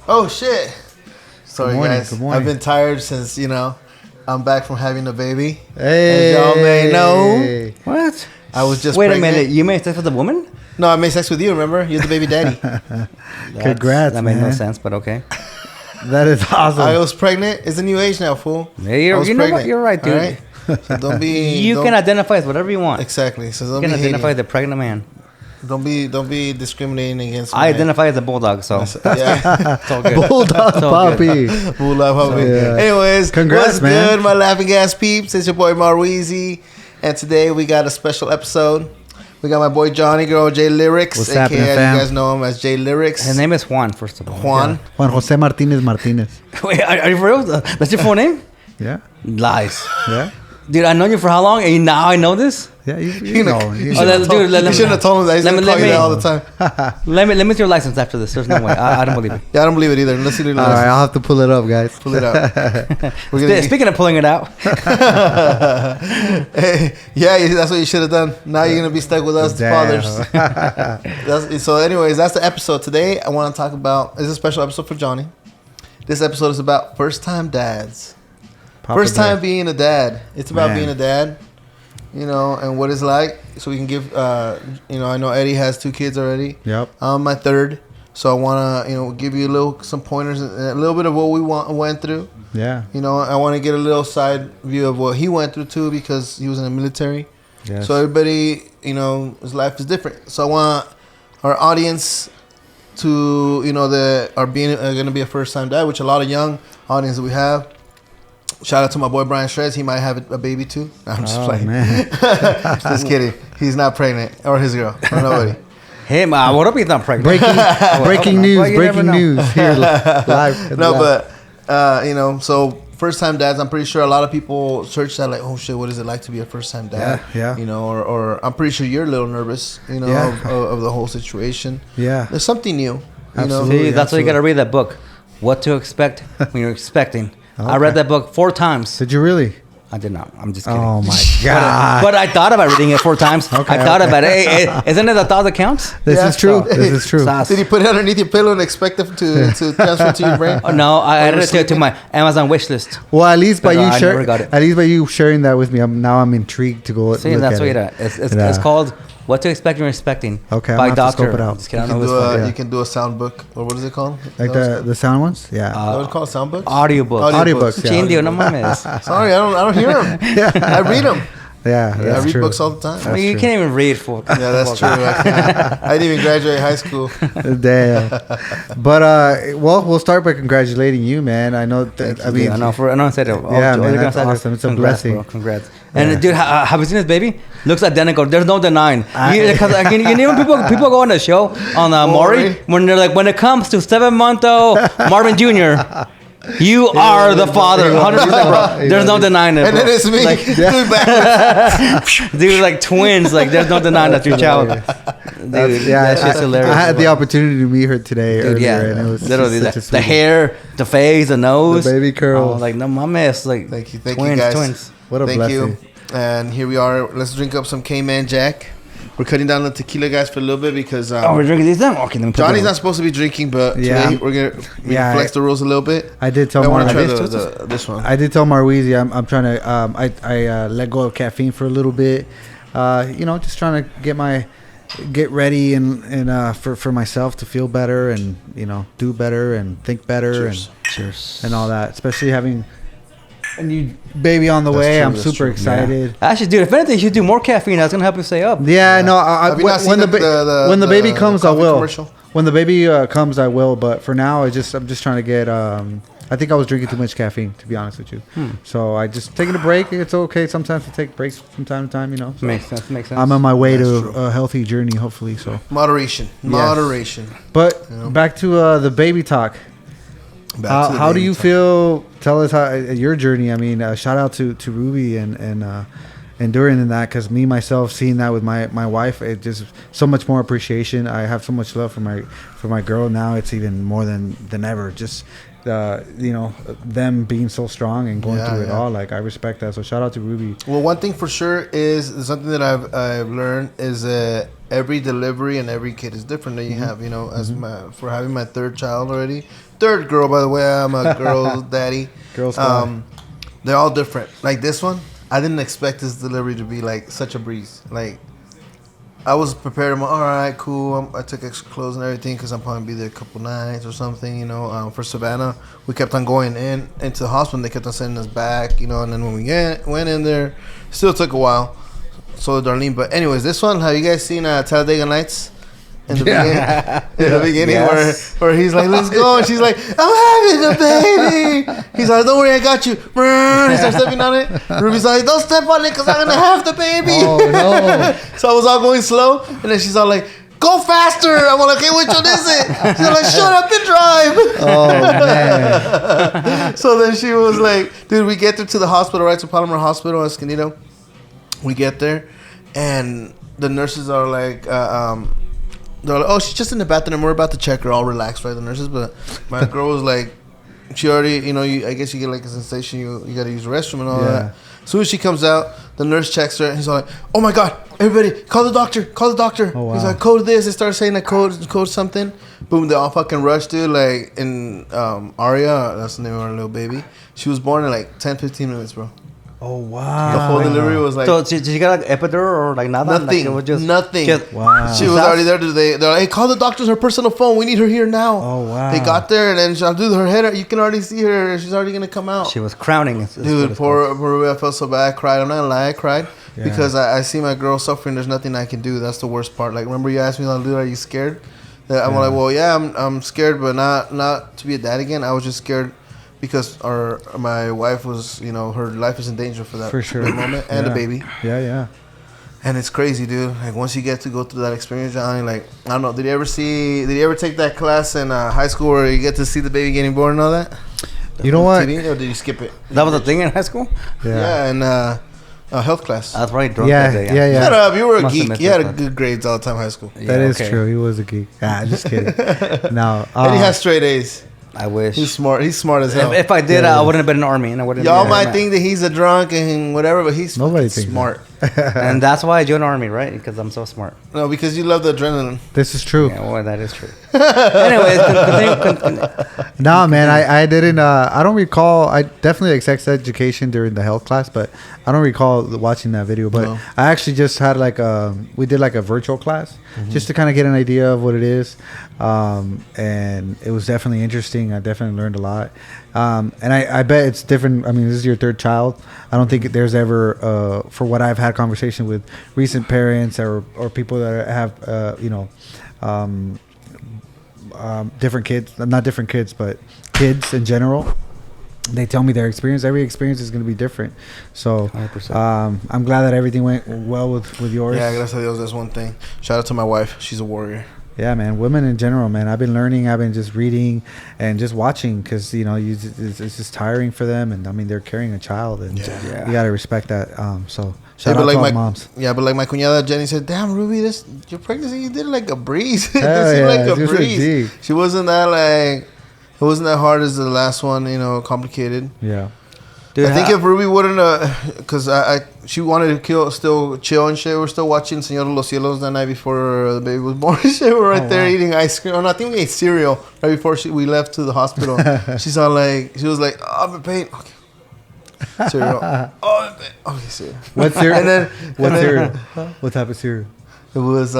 Oh shit! Sorry, Good morning, guys. good morning. I've been tired since I'm back from having a baby. Hey, as y'all may know, What? I was just Wait pregnant. a minute. You made sex with a woman? No, I made sex with you. Remember, you're the baby daddy. Congrats, That made no man. sense, but okay. That is awesome. I was pregnant. It's a new age now, fool. Hey, I was you know what? pregnant, You're right, dude. all right? So don't be. You don't- can identify as whatever you want. exactly. So You don't can be identify hating. as a pregnant man. Don't be discriminating against. I my- identify as a bulldog, so Yeah. it's all good. Bulldog It's all good. Papi. Bulldog Papi. Yeah. Anyways, Congrats, what's man. good, my laughing gas peeps? It's your boy Marweezieee, and today we got a special episode. We got my boy Johnny Girl JLYRIX, What's aka happening, you fam? guys know him as JLYRIX. His name is Juan, first of all. Juan. Juan Jose Martinez Martinez. Wait, are you for real? That's your full name? Yeah. Lies. Yeah. Dude, I know you for how long? And now I know this? Yeah. You know. You Oh, know. that- dude, let You me- shouldn't have told him that. He's let gonna me- call let you that me- all the time. Let me see your license after this. There's no way. I don't believe it. Yeah, I don't believe it either. Let's see the All right, I'll have to pull it up, guys. Pull it out. We're gonna Speaking of pulling it out, Hey, yeah, that's what you should have done. Now you're gonna be stuck with us, the Damn. fathers. So, anyways, that's the episode today. I want to talk about. It's a special episode for Johnny. This episode is about first-time dads. Papa First time Bear. being a dad. It's about Man. being a dad, and what it's like. So we can give, I know Eddie has 2 kids already. Yep. I'm my 3rd. So I want to, give you some pointers and a little bit of what we went through. Yeah. I want to get a little side view of what he went through too, because he was in the military. Yes. So everybody, his life is different. So I want our audience to, that are going to be a first time dad, which a lot of young audience that we have. Shout out to my boy Brian Shredz. He might have a baby too. No, I'm just playing. Man. Just kidding. He's not pregnant, or his girl, or nobody. hey, man, what if he's not pregnant? Breaking news. Well, you never Breaking know. news here live. No, but so first time dads. I'm pretty sure a lot of people search that, like, oh shit, what is it like to be a first time dad? Yeah. Or I'm pretty sure you're a little nervous, Yeah. of the whole situation. Yeah. There's something new. Absolutely. See, that's why you got to absolutely. read that book. What to expect when you're expecting. I Okay. read that book 4 times. Did you really? I did not. I'm just kidding. Oh my God. But I thought about reading it 4 times. Okay, I thought okay. about it. Hey, isn't it the thought that counts? This Yeah. is true. So- This is true. Sauce. Did you put it underneath your pillow and expect it to transfer to your brain? Oh, no, I Or added it to sleeping? my Amazon wish list. Well, at least by But, you I never got it. at least by you sharing that with me, I'm intrigued to go. See, look that's at what it. it's Yeah. called What to Expect When You're Expecting. Okay, I'm by gonna have to Doctor. scope it out. Just kidding, I You don't can, know do this one. a, yeah. you can do a sound book, or what is it called? Like the sound ones. Yeah. What is it called? Sound books? Audiobook. Audiobooks, yeah. Chindio, no mames. Sorry, I don't hear them. I read them. yeah. I That's read true. books all the time. I mean, you true. can't even read for. Yeah, that's true. I didn't even graduate high school. Damn. But we'll start by congratulating you, man. I know. That, I mean, I know. I said it. Yeah, man, that's awesome. It's a Congrats, blessing. bro. Congrats. And dude, have you seen this baby? Looks identical. There's no denying. Because you know people go on the show on Maury when they're like, when it comes to 7-month-old Marvin Jr. You are the father, 100%, bro. There's no denying it, bro. And then it's me. Like, Dude, backwards. dude, like twins. Like, there's no denying that's your child. Dude, yeah, that shit's hilarious. I had the opportunity to meet her today. Dude, earlier, yeah, and it was literally such a the sweet- hair, the face, the nose, The baby curls. Oh, like no mames, like Thank you twins, guys. twins. What a Thank blessing. you. And here we are. Let's drink up some K-Man Jack. We're cutting down the tequila, guys, for a little bit because Oh, we're drinking these now. Okay, let me put Johnny's them. not supposed to be drinking, but Yeah. today we're gonna Yeah, flex the rules a little bit. I did tell I want to try Marweezieee. this one. I did tell Marweezieee I'm trying to I let go of caffeine for a little bit. Just trying to get ready and for myself to feel better and do better and think better Cheers. and all that. Especially having a new baby on the That's way. true, I'm that's super true. excited. Actually, dude, if anything, you should do more caffeine. That's gonna help you stay up. Yeah, no. Have you not seen When the baby the comes, I coffee will. commercial? When the baby comes, I will. But for now, I'm just trying to get. I think I was drinking too much caffeine, to be honest with you. So I just taking a break. It's okay sometimes to take breaks from time to time. So Makes sense. Makes sense. I'm on my way That's to true. a healthy journey, hopefully. So, Moderation. but back to the baby talk. Back to the How do baby you talk. feel? Tell us how your journey. I mean, shout out to Ruby and during that, because me myself seeing that with my wife, it just so much more appreciation. I have so much love for my girl now. It's even more than ever. Just them being so strong and going through it all. Like, I respect that. So shout out to Ruby. Well, one thing for sure is something that I've learned is that every delivery and every kid is different that you have. You know, as for having my third child already, third girl by the way. I'm a girl daddy. Girls. They're all different. Like this one, I didn't expect this delivery to be like such a breeze. Like I was prepared. I'm like, all right, cool. I took extra clothes and everything because I'm probably be there a couple nights or something. You know, for Savannah, we kept on going into the hospital. And they kept on sending us back. You know, and then when we went in there, still took a while. So Darlene, but anyways, this one, have you guys seen Talladega Nights? In the beginning, yes. where he's like, let's go, and she's like, I'm having a baby. He's like, don't worry, I got you. He starts stepping on it. Ruby's like, don't step on it because I'm gonna have the baby. Oh no! So I was all going slow, and then she's all like, go faster. I'm like, okay, which one is it? She's like, shut up and drive. Oh man! So then she was like, dude, we get there to the hospital, right? To Palomar Hospital, Escondido. We get there, and the nurses are like, they're like, oh, she's just in the bathroom. We're about to check her. All relaxed, right? The nurses, but my girl was like, she already, you know, I guess you get like a sensation. You got to use the restroom and all that. As soon as she comes out, the nurse checks her, and he's all like, oh my god, everybody, call the doctor, call the doctor. Oh, wow. He's like, code this. They start saying that code something. Boom, they all fucking rush, dude. Like in Aria, that's the name of our little baby. She was born in like 10-15 minutes, bro. Oh wow! The whole delivery was like. So did you get like epidural or like nada? Nothing. Like it was just, nothing. Wow. She was already there today. They're like, hey, call the doctors. Her personal phone. We need her here now. Oh wow! They got there and then dude, her head. You can already see her. She's already gonna come out. She was crowning. Dude, poor Ruby. I felt so bad. I cried. I'm not gonna lie. I cried because I see my girl suffering. There's nothing I can do. That's the worst part. Like remember you asked me, dude, are you scared? I'm like, well, yeah, I'm scared, but not to be a dad again. I was just scared. Because my wife was, you know, her life is in danger for that moment, and the baby. Yeah. And it's crazy, dude. Like once you get to go through that experience, Johnny, like I don't know, did you ever take that class in high school where you get to see the baby getting born and all that? You know what? TV, or did you skip it? That was a thing in high school? Yeah, and health class. I was probably drunk yeah, that day. Yeah. Shut up, you were a Must geek. You had good grades all the time in high school. That is true. He was a geek. Just kidding. No. And he has straight A's. I wish. He's smart. He's smart as hell. If I did, I wouldn't have been in the army. And I wouldn't. Y'all might think that he's a drunk and whatever, but he's smart. And that's why I joined the army, right? Because I'm so smart. No, because you love the adrenaline. This is true. Yeah, well, that is true. Anyways, continue. No, man, I didn't. I don't recall. I definitely had sex education during the health class, but I don't recall watching that video. But no. I actually just had we did like a virtual class just to kind of get an idea of what it is, and it was definitely interesting. I definitely learned a lot, and I bet it's different. I mean, this is your third child. I don't think there's ever, for what I've had conversation with recent parents or people that have, different kids, not different kids, but kids in general. They tell me their experience. Every experience is going to be different. So 100%. I'm glad that everything went well with yours. Yeah, gracias a Dios, that's one thing. Shout out to my wife. She's a warrior. Yeah, man. Women in general, man. I've been learning. I've been just reading and just watching because, it's just tiring for them. And, I mean, they're carrying a child. And you got to respect that. So shout out to all moms. Yeah, but like my cuñada Jenny said, damn, Ruby, your pregnancy, you did it like a breeze. It seemed like a breeze. She wasn't that it wasn't that hard as the last one, complicated. Yeah. Dude, I think if Ruby wouldn't, because she wanted to still chill and shit. We're still watching Señor de los Cielos that night before the baby was born. Shit, we're right there eating ice cream. Oh, no, I think we ate cereal right before we left to the hospital. She was like, oh, I'm in pain. Okay. Cereal. Oh, I'm in pain. Okay, cereal. What cereal? What cereal? What type of cereal? It was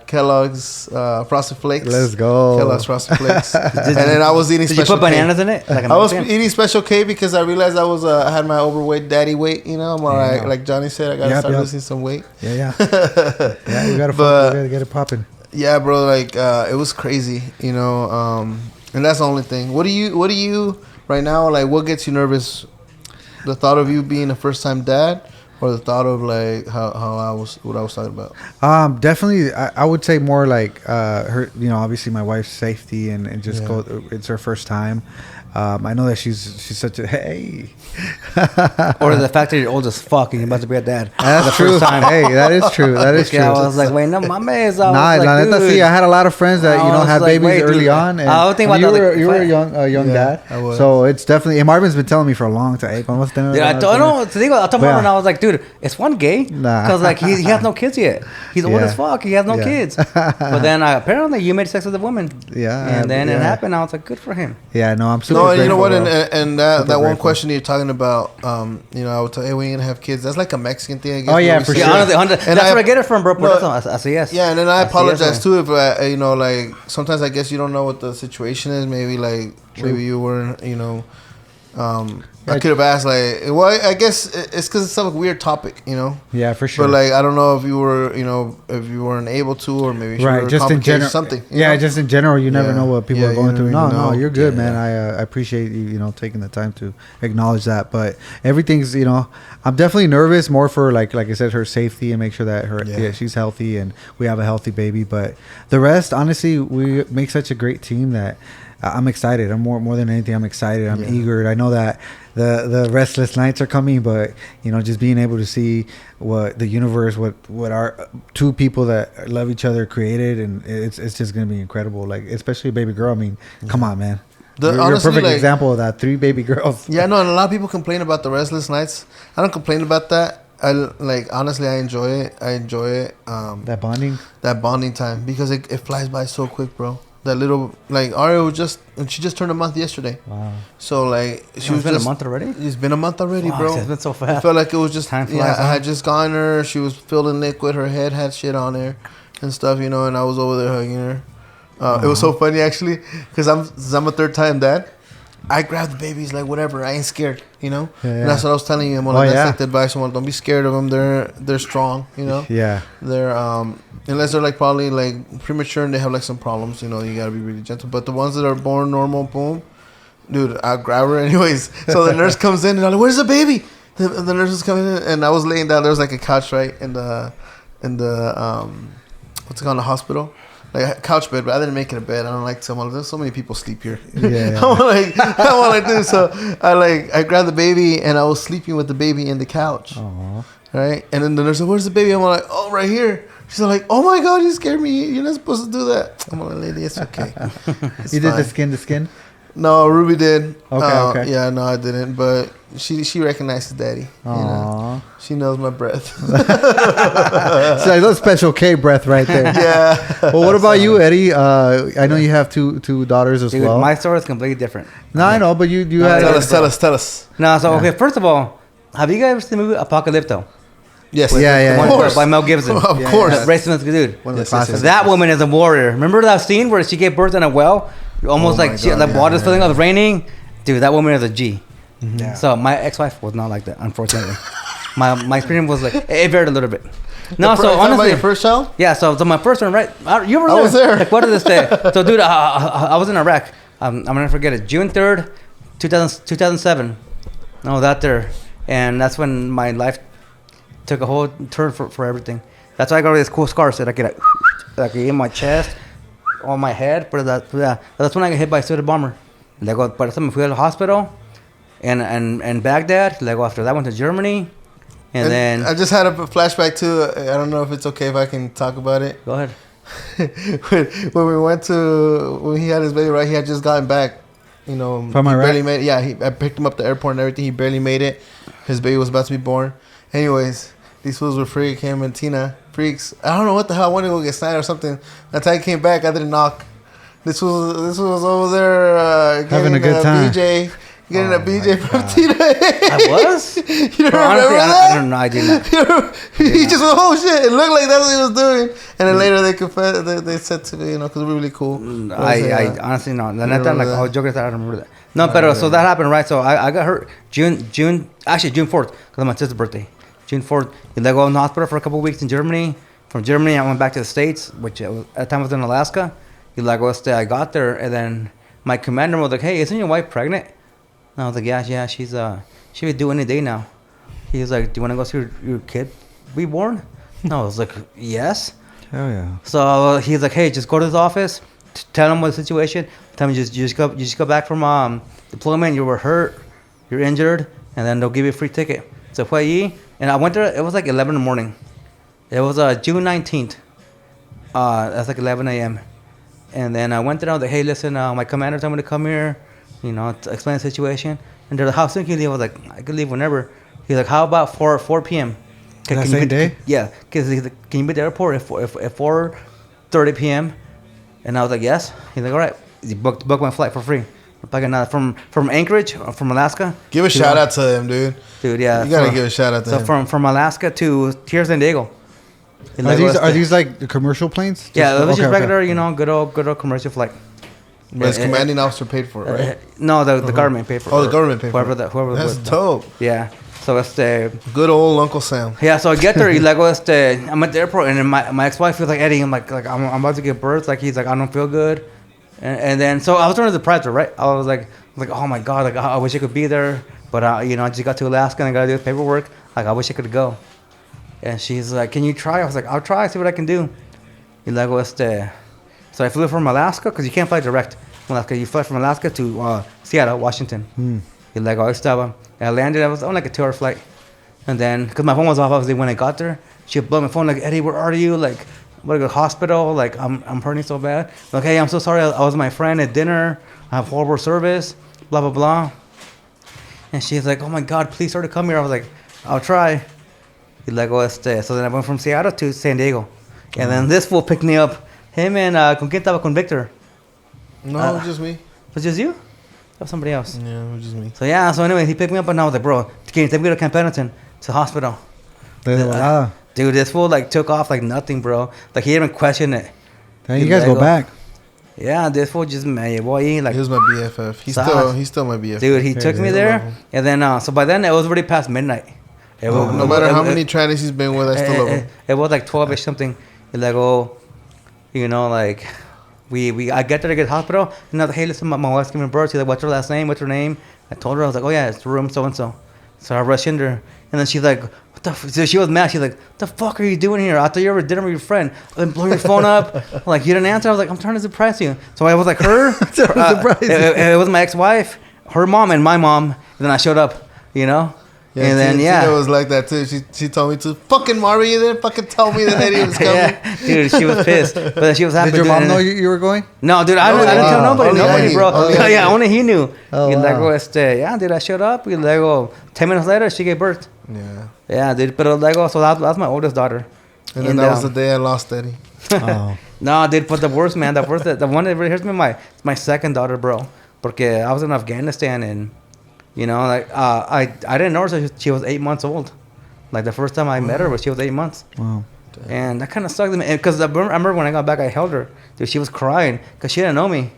Kellogg's Frosted Flakes. Let's go. Kellogg's Frosted Flakes. And then I was eating Did you put bananas in it? I was eating Special K because I realized I had my overweight daddy weight. I'm all right. Like Johnny said, I got to start losing some weight. Yeah. Yeah, we got to get it popping. Yeah, bro. Like, it was crazy, and that's the only thing. What do you right now, like, what gets you nervous? The thought of you being a first-time dad? Or the thought of like what I was talking about. Definitely, I would say more like her. Obviously my wife's safety and just it's her first time. I know that she's such a or the fact that you're old as fuck and you're about to be a dad. That's true. First time. Hey, that is true. That is true. I was like, wait, no, mames. I had a lot of friends that had babies early on. And I was thinking about you were a young dad. I was. So it's definitely. And Marvin's been telling me for a long time. Hey, I told Marvin, I was like, dude, dude, is Juan gay? Nah. Because like he has no kids yet. He's old Yeah. as fuck. He has no Yeah. kids. But then apparently you made sex with a woman. Yeah. And then it yeah. happened. I was like, good for him. Yeah, no, I'm super No, grateful, you know what? bro. And that Super one grateful. question you're talking about, you know, I would tell, hey, we ain't gonna have kids. That's like a Mexican thing, I guess. Oh, yeah, where we for say- sure. Yeah, honestly, that's And where I get it from, bro. No, I say yes. Yeah, and then I say apologize yes, too if you know, like sometimes I guess you don't know what the situation is. Maybe like maybe you weren't, you know. I could have asked like, well, I guess it's because it's some weird topic, you know. Yeah, for sure. But like, I don't know if you were, you know, if you weren't able to, or maybe Right, just in general, something. you Yeah, know? just in general, you never Yeah. know what people Yeah, are going you through. never No, know. you're good, Yeah. man. I appreciate you, you know, taking the time to acknowledge that. But everything's, you know, I'm definitely nervous more for like I said, her safety and make sure that she's healthy and we have a healthy baby. But the rest, honestly, we make such a great team that I'm excited. I'm more than anything, I'm excited. I'm eager. I know that the restless nights are coming, but you know, just being able to see what the universe, what our two people that love each other created, and it's just gonna be incredible. Like especially a baby girl. I mean, come on, man. You're a honestly, perfect like- example of that. 3 baby girls. Yeah, no, and a lot of people complain about the restless nights. I don't complain about that. I like honestly, I enjoy it. That bonding. That bonding time because it flies by so quick, bro. That little like Aria she just turned a month yesterday. Wow. So like It's been a month already? It's been a month already, Fuck, bro. it's been so I fast. felt like it was just Time flies, yeah. I huh? had just gotten her. She was feeling liquid. Her head had shit on her and stuff, you know. And I was over there hugging her. It was so funny actually because I'm a third time dad. I grabbed the babies like whatever. I ain't scared, you know. Yeah, And that's what I was telling him. That's like the advice. Don't be scared of them. They're strong, you know. Yeah. They're unless they're like probably like premature and they have like some problems, you know, you gotta be really gentle. But the ones that are born normal, boom, dude, I'll grab her anyways. So the nurse comes in and I'm like, "Where's the baby?" The nurse is coming in and I was laying down. There was like a couch right in the what's it called, the hospital. Like a couch bed, but I didn't make it a bed. I don't like someone. There's so many people sleep here. Yeah. I want to do so. I grabbed the baby and I was sleeping with the baby in the couch. Aww. Right, and then the nurse said, "Where's the baby?" I'm like, "Oh, right here." She's like, "Oh my God, you scared me. You're not supposed to do that." I'm like, "Lady, it's okay. It's You did the fine." skin to skin. No, Ruby did. Okay. Yeah, no, I didn't. But she recognized the daddy. You know? Aww. She knows my breath. It's like a special K breath right there. Yeah. Well, what about you, Eddie? I know you have two daughters as Dude, well. my story is completely different. No, I know, but you had. Tell us. No, so okay. First of all, have you guys ever seen the movie Apocalypto? Yes. Yeah. The Of one course. by Mel Gibson. Of course. Ray Smith's dude. One of the Yes, classics. yes, That woman is a warrior. Remember that scene where she gave birth in a well? Almost Oh like my she, God, the yeah, water's yeah, filling up, raining. Dude, that woman is a G. Yeah. So my ex-wife was not like that, unfortunately. my experience was like it varied a little bit. No, so Talking about honestly, your first child? yeah. So my first one, right? You were there. I was there. Like what did this say? So dude, I was in Iraq. I'm gonna forget it. June 3rd, 2007. No, that there, and that's when my life took a whole turn for everything. That's why I got this cool scar that I could like in my chest, on my head. But that's when I got hit by a suited bomber. Luego, por eso me fui al hospital, and Baghdad. Luego after that, I went to Germany, and then I just had a flashback too. I don't know if it's okay if I can talk about it. go ahead. when he had his baby, right? He had just gotten back. You know, From he Iraq? barely made it. Yeah, I picked him up at the airport and everything. He barely made it. His baby was about to be born. Anyways, these fools were him and Tina freaks. I don't know what the hell. I wanted to go get sniped or something. That's how I came back. I didn't knock. This was over there Having a good time. BJ. Getting a my BJ from God. Tina. I was. You don't Bro, remember honestly, that? I don't know. I did not. He just went, "Oh shit!" It looked like that's what he was doing, and then later they confessed. They said to me, you know, because we're really cool. I honestly no. La neta, remember like that? I was joking. I don't remember that. No, but so that happened, right? So I got hurt June 4th, because my sister's birthday. June 4th. And I go in the hospital for a couple of weeks in Germany. From Germany, I went back to the States, which at the time was in Alaska. I got there, and then my commander was like, "Hey, isn't your wife pregnant?" And I was like, "Yeah, she's she would do any day now." He was like, "Do you want to go see your kid be born?" And I was like, "Yes." Hell yeah. So he's like, "Hey, just go to his office, tell him what the situation. Tell him you just go back from deployment. You were hurt, you're injured, and then they'll give you a free ticket." So fue allí, and I went there. It was like 11 in the morning. It was June 19th. That's like 11 a.m. And then I went there. I was like, "Hey, listen, my commander told me to come here, you know, to explain the situation." And they're like, "How soon can you leave?" I was like, "I could leave whenever." He's like, how about 4 p.m.? That same day? Yeah. Because can you be at the airport at 4:30 p.m.? And I was like, yes. He's like, all right. He booked my flight for free. From Anchorage, or from Alaska. Give a shout out to him, dude. Dude, yeah. You gotta give a shout out to him. So from Alaska to here, San Diego. Are these like the commercial planes? Yeah, it was just regular, good old commercial flight. But his commanding officer paid for it, right? No, the government paid for it. Oh, the government paid for it. Whoever That's was, dope. Yeah. So it's good old Uncle Sam. Yeah, so I get there. He's like, I'm at the airport, and then my ex-wife was like, Eddie, I'm about to give birth. Like, he's like, I don't feel good. And then, so I was trying to surprise her, right? I was like, oh my God, like, I wish I could be there. But, I just got to Alaska and I got to do the paperwork. Like, I wish I could go. And she's like, can you try? I was like, I'll try, see what I can do. He's like, so I flew from Alaska, because you can't fly direct from Alaska. You fly from Alaska to Seattle, Washington. He's like, estaba. And I landed. I was on like a 2-hour flight. And then, because my phone was off, obviously, when I got there, she blew my phone, like, Eddie, where are you? Like, I'm going to go to the hospital. Like, I'm hurting so bad. I'm like, hey, I'm so sorry. I was with my friend at dinner. I have horrible service. Blah, blah, blah. And she's like, oh my God, please start to come here. I was like, I'll try. He's like, So then I went from Seattle to San Diego. And then this fool picked me up. Him and, ¿con quién estaba? Con Victor. No, just me. Was just you? Or somebody else? Yeah, it was just me. So yeah, so anyway, he picked me up and I was like, bro, can you take me to Camp Pendleton, to the hospital? Dude, this fool like took off like nothing, bro. Like he didn't even question it. Hey, you guys go back. Yeah, this fool just man, boy, like he was my BFF. He's still my BFF. Dude, he took me there, and then so by then it was already past midnight. No matter how many trannies he's been with, I still love him. It was like 12ish something. He's like, like I get there to get to the hospital, and I was like, hey, listen, my wife's giving birth. She's like, what's her last name? What's her name? I told her, I was like, oh yeah, it's room so and so. So I rushed in there, and then she's like, what the? So she was mad. She's like, what the fuck are you doing here? I thought you were at dinner with your friend. And blow your phone up. Like you didn't answer. I was like, I'm trying to surprise you. So I was like, it was my ex-wife, her mom, and my mom. And then I showed up, Yeah, and then Tina was like that too. She told me to fucking Marvin. You didn't fucking tell me that Eddie was coming. Yeah, dude, she was pissed, but then she was happy. Did your mom know you were going? No, dude, I didn't tell nobody, bro. Only he knew. Oh, wow. Yeah, dude, I showed up. 10 minutes later, she gave birth. Yeah, dude, but so that's my oldest daughter. And then that was the day I lost Eddie. Oh. No, dude, but the worst, man, the one that really hurts me, my second daughter, bro. Porque I was in Afghanistan and. I didn't know her. She was 8 months old. Like the first time I met her, she was 8 months. Wow. And that kind of sucked me. Because I remember when I got back, I held her. Dude, she was crying because she didn't know me.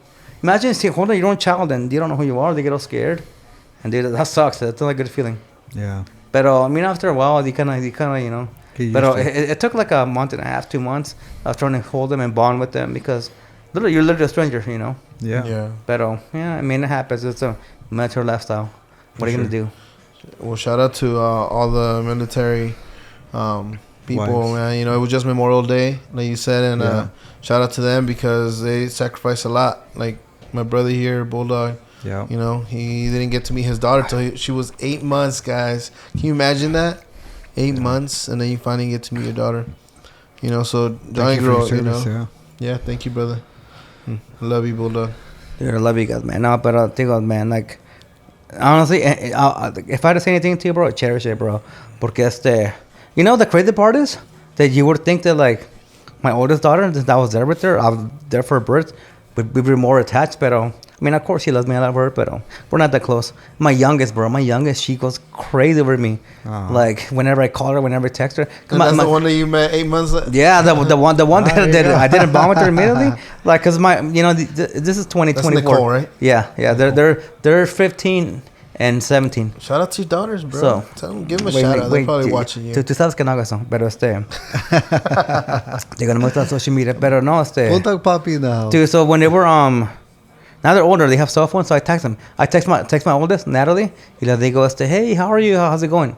Imagine holding your own child and you don't know who you are. They get all scared. And dude, that sucks. That's not a good feeling. Yeah. But after a while, you kind of. But it took like a month and a half, 2 months of trying to hold them and bond with them because you're literally a stranger, Yeah. But it happens. It's a military lifestyle. What are you going to do? Well, shout out to all the military people, man. It was just Memorial Day, like you said. And shout out to them because they sacrificed a lot. Like my brother here, Bulldog. Yeah. He didn't get to meet his daughter till she was 8 months, guys. Can you imagine that? 8 months, and then you finally get to meet your daughter. So Johnny Girl, Yeah, thank you, brother. I love you, Bulldog. Dude, I love you guys, man. No, but I think, man, like, honestly, if I had to say anything to you, bro, cherish it, bro. Porque the crazy part is that you would think that, like, my oldest daughter, that I was there with her, I was there for her birth, we were more attached, but of course she loves me, I love her, but we're not that close. My youngest, she goes crazy over me. Like, whenever I call her, whenever I text her. And that's the one that you met 8 months later? Yeah, the one that I didn't bond with her immediately. Like, because this is 2024. That's Nicole, right? Yeah. They're 15 and 17. Shout out to your daughters, bro. So, tell them, give them a shout out. They're probably watching you. Tú sabes que no hago eso, pero digo, no me gusta on social media, pero no, Bulldog Papi in the house. Dude, so when they were, now they're older, they have cell phones, so I text them. I text my oldest, Natalie, y le digo, hey, how are you? How's it going?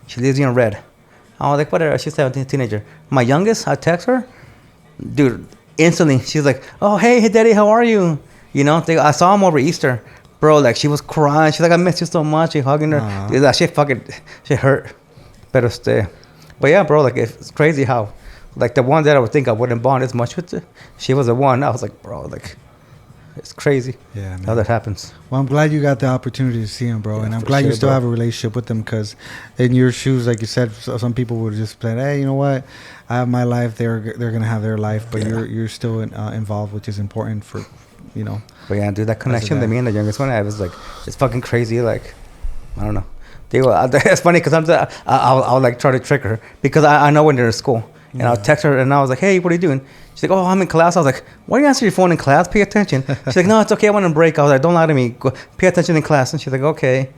She leaves me in red. I was like, whatever, she's a teenager. My youngest, I text her, dude, instantly, she's like, oh, hey, daddy, how are you? I saw him over Easter. Bro, like, she was crying. She's like, I miss you so much. She hugging her. Dude, that shit hurt. But yeah, bro, like, it's crazy how, like, the one that I would think I wouldn't bond as much with, she was the one. I was like, bro, like, It's crazy. Yeah, man. How that happens. Well, I'm glad you got the opportunity to see him, bro, and I'm glad you still have a relationship with him. Because in your shoes, like you said, some people would just play, hey, you know what? I have my life. They're gonna have their life, but you're still involved, which is important for, you know. But yeah, dude, that connection that me and the youngest one have is like, it's fucking crazy. Like, I don't know. It's funny because I'll like try to trick her because I know when they're in school, and I'll text her and I was like, hey, what are you doing? She's like, oh, I'm in class. I was like, why do you answer your phone in class? Pay attention. She's like, no, it's okay. I want to break. I was like, don't lie to me. Go, pay attention in class. And she's like, okay.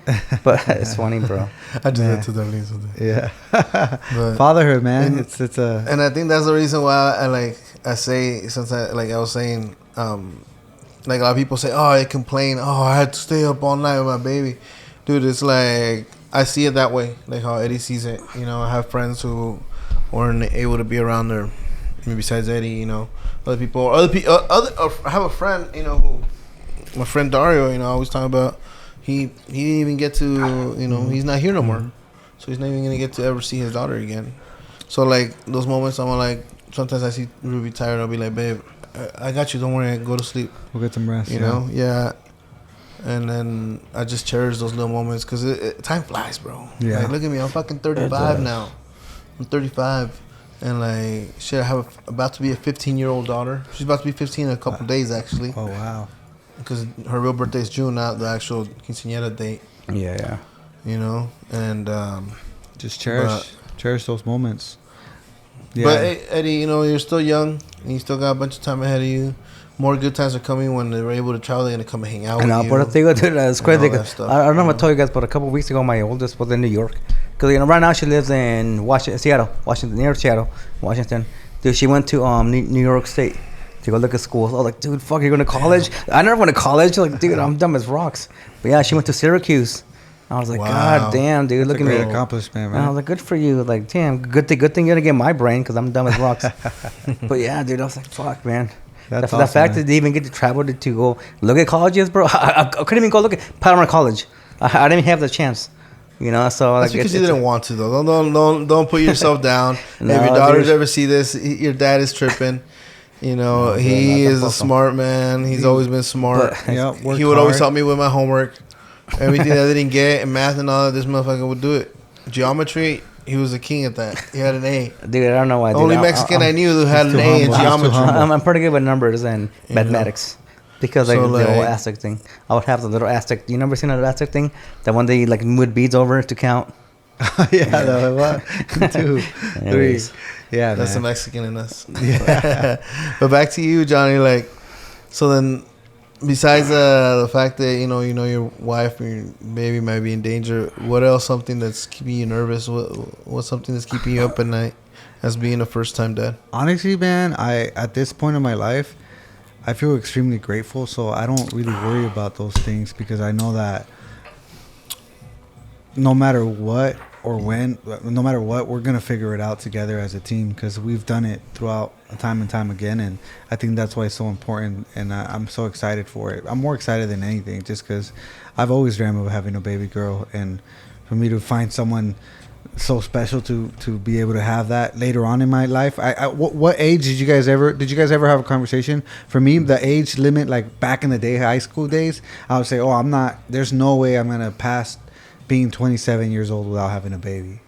But it's funny, bro. I do that to them. Yeah. Fatherhood, man. It's a. And I think that's the reason why I say, since I was saying, like a lot of people say, oh, I complain. Oh, I had to stay up all night with my baby. Dude, it's like, I see it that way. Like how Eddie sees it. You know, I have friends who weren't able to be around their, besides Eddie, you know, other people, I have a friend, you know, who, my friend Dario, you know, I always talk about, he didn't even get to, you know, he's not here no more, so he's not even gonna get to ever see his daughter again. So like those moments, I'm like, sometimes I see Ruby tired, I'll be like, babe, I got you, don't worry, go to sleep. We'll get some rest. You know, yeah. And then I just cherish those little moments because time flies, bro. Yeah. Like, look at me, I'm fucking 35 now. I'm 35. And like, shit, I have about to be a 15-year-old daughter. She's about to be 15 in a couple days, actually. Oh, wow. Because her real birthday is June, not the actual quinceañera date. Yeah. You know? And just cherish those moments. Yeah. But hey, Eddie, you know, you're still young. And you still got a bunch of time ahead of you. More good times are coming when they're able to travel. They're going to come and hang out with you. But it's crazy. I don't know if I told you guys, but a couple of weeks ago, my oldest was in New York. Because, you know, right now she lives in Seattle, Washington, near Seattle, Washington. Dude, she went to New York State to go look at schools. I was like, dude, fuck, you're going to college? I never went to college. Like, dude, I'm dumb as rocks. But yeah, she went to Syracuse. I was like, wow. God damn, dude, look at me. Accomplishment, man. And I was like, good for you. Like, damn, good thing you're going to get my brain because I'm dumb as rocks. But yeah, dude, I was like, fuck, man. That's the awesome, fact man. that they even get to travel to go look at colleges, bro. I couldn't even go look at Palomar College. I didn't even have the chance, you know. So that's like, because you didn't want to, though. Don't put yourself down. No, if your daughters ever see this, your dad is tripping. You know, he is a smart man. He's always been smart. He would always help me with my homework. Everything that I didn't get in math and all that, this motherfucker would do it. Geometry. He was a king at that. He had an A. Dude, I don't know why. Only Mexican I knew who had an A in geometry. I'm pretty good with numbers and mathematics. Because like the whole Aztec thing. I would have the little Aztec. You never seen that Aztec thing? That one they like move beads over to count? Yeah, what? 2, 3. Yeah, that's the Mexican in us. Yeah. But back to you, Johnny. Like, so then, besides the fact that you know your wife or your baby might be in danger, what else? Something that's keeping you nervous? What's something that's keeping you up at night as being a first-time dad? Honestly, man, at this point in my life, I feel extremely grateful. So I don't really worry about those things because I know that no matter what or when, no matter what, we're gonna figure it out together as a team because we've done it throughout time and time again, and I think that's why it's so important. And I'm so excited for it. I'm more excited than anything, just because I've always dreamed of having a baby girl, and for me to find someone so special to be able to have that later on in my life. What age did you guys ever have a conversation? For me, the age limit, like back in the day, high school days, I would say, there's no way I'm gonna pass being 27 years old without having a baby,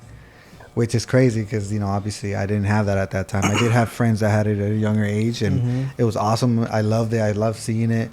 which is crazy because, you know, obviously I didn't have that at that time. I did have friends that had it at a younger age, and it was awesome. I loved it. I loved seeing it.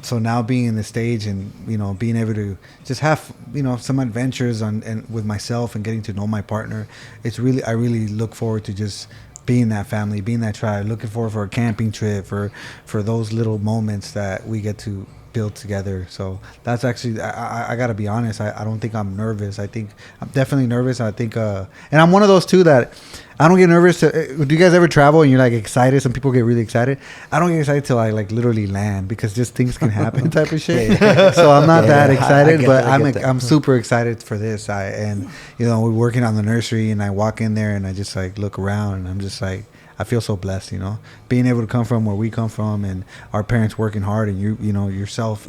So now being in the stage and, you know, being able to just have, you know, some adventures and with myself and getting to know my partner, I really look forward to just being that family, being that tribe, looking forward for a camping trip, for those little moments that we get to build together. So that's actually, I gotta be honest, I don't think I'm nervous. I think I'm definitely nervous. I think and I'm one of those too that I don't get nervous do you guys ever travel and you're like excited? Some people get really excited. I don't get excited till I like literally land because just things can happen type of shit. So I'm not that excited, but I'm super excited for this. And you know, we're working on the nursery and I walk in there and I just like look around and I'm just like, I feel so blessed, you know, being able to come from where we come from and our parents working hard and you know, yourself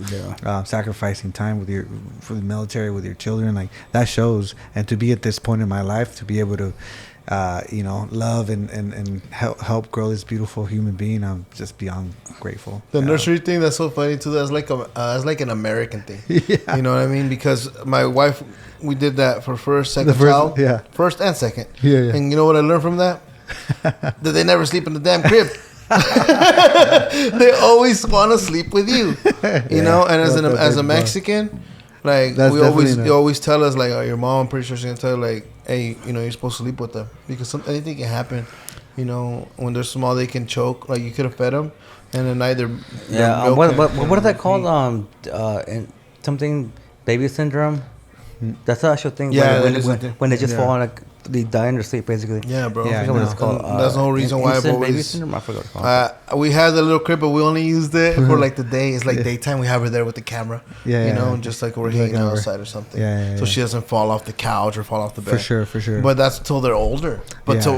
sacrificing time for the military with your children, like that shows. And to be at this point in my life, to be able to love and help grow this beautiful human being. I'm just beyond grateful. The nursery thing, that's so funny too. That's like an American thing. Yeah. You know what I mean? Because my wife, we did that for first and second. Yeah, yeah. And you know what I learned from that? That they never sleep in the damn crib. They always want to sleep with you. You know, and as a Mexican, like you always tell us like, oh, your mom, I'm pretty sure she's gonna tell you like, hey, you're supposed to sleep with them because anything can happen. You know, when they're small, they can choke. Like you could have fed them, and then either what is that called? Something baby syndrome. That's the actual thing. Yeah, when they just fall like they die in their sleep, basically. Yeah, bro. I forget what it's called. That's the whole reason why I've always. Baby syndrome. I forgot what it's called. We had the little crib, but we only used it for like the day. It's like daytime. We have her there with the camera. Yeah, just like we're hanging outside or something. Yeah, so she doesn't fall off the couch or fall off the bed. For sure. But that's until they're older. But so